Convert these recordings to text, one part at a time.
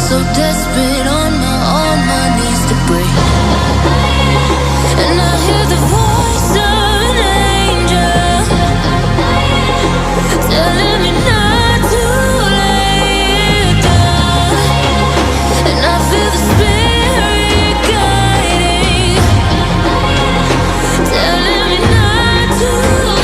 so desperate on my knees to break. And I hear the voice of an angel telling me not to lay it down. And I feel the spirit guiding, telling me not to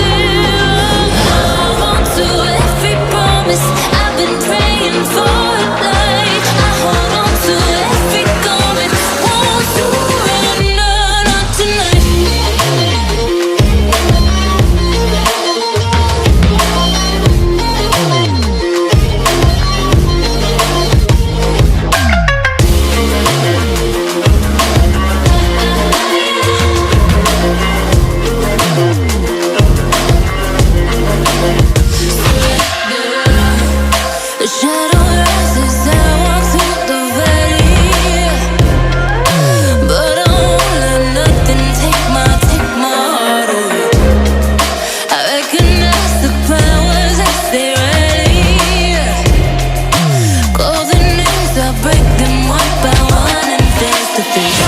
give up. Hold on to every promise I've been praying for. Like I hold on to every garment, won't surrender, not tonight. The shadow rises, I walk through the valley, but I won't let nothing take my heart away. I recognize the powers as they rally, call the names, I break them one by one and face to face.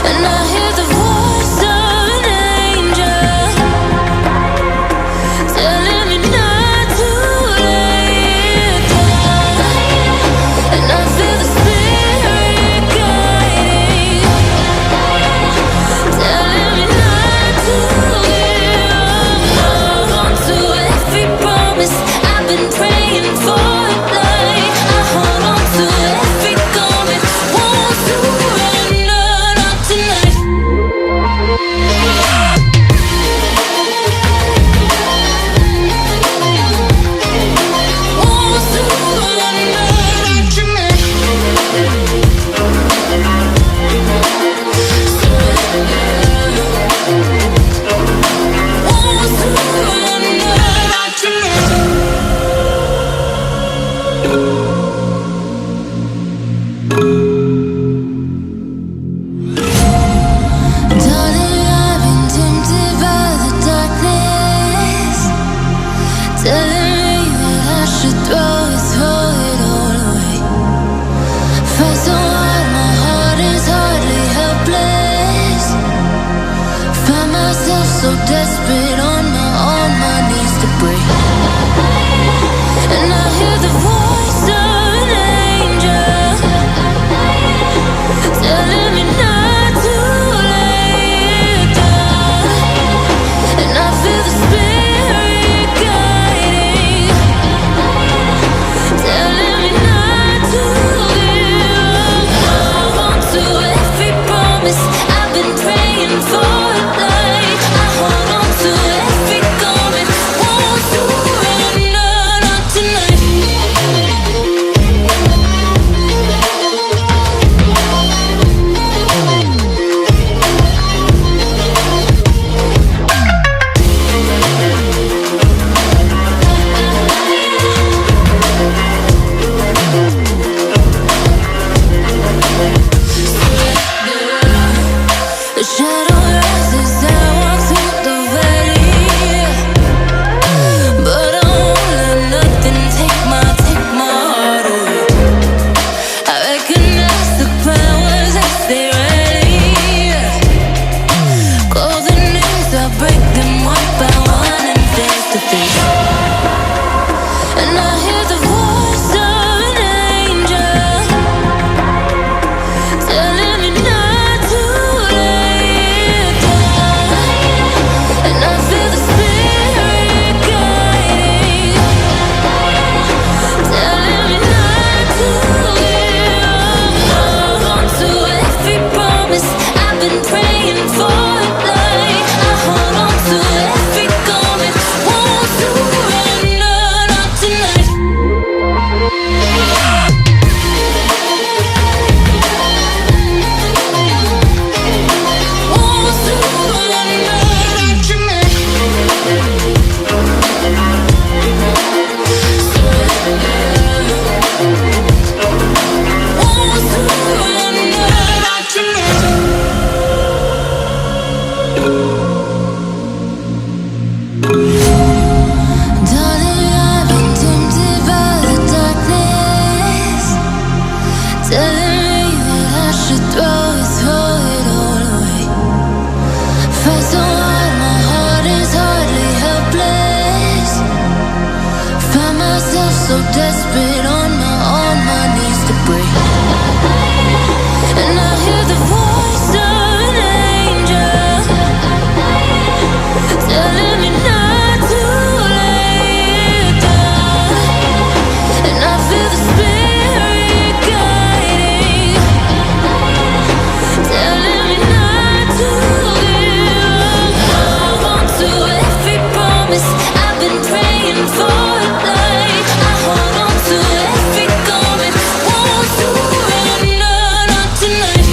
And I hear the voice of an angel telling me not to lay it down. And I feel the spirit guiding, telling me not to give up. Hold on to every promise I've been praying for. Like I hold on to every garment, won't surrender, not tonight. Won't surrender, not tonight. Won't surrender, not tonight. Darling, I've been tempted by the darkness, telling me that I should throw it all away. Fight so hard, my heart is hardly helpless. Find myself so desperate on my knees to break. And I hear the voice of an angel telling me not to lay it down. And I feel the spirit guiding, telling me not to give up. Hold on to every promise I've been praying for. Like I hold on to every garment, won't surrender, not tonight. The shadow rises, I walk through the valley, but I won't let nothing take my heart away. I recognize the powers as they rally, call the names, I break them one by one and face to face. And I hear the voice of an angel telling me not to lay it down. And I feel the spirit guiding, telling me not to give up. Hold on to every promise I've been praying for. Like I hold on to every garment, won't surrender. looking for it like I hold on to every garment. Won't surrender, not tonight.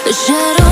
The shadow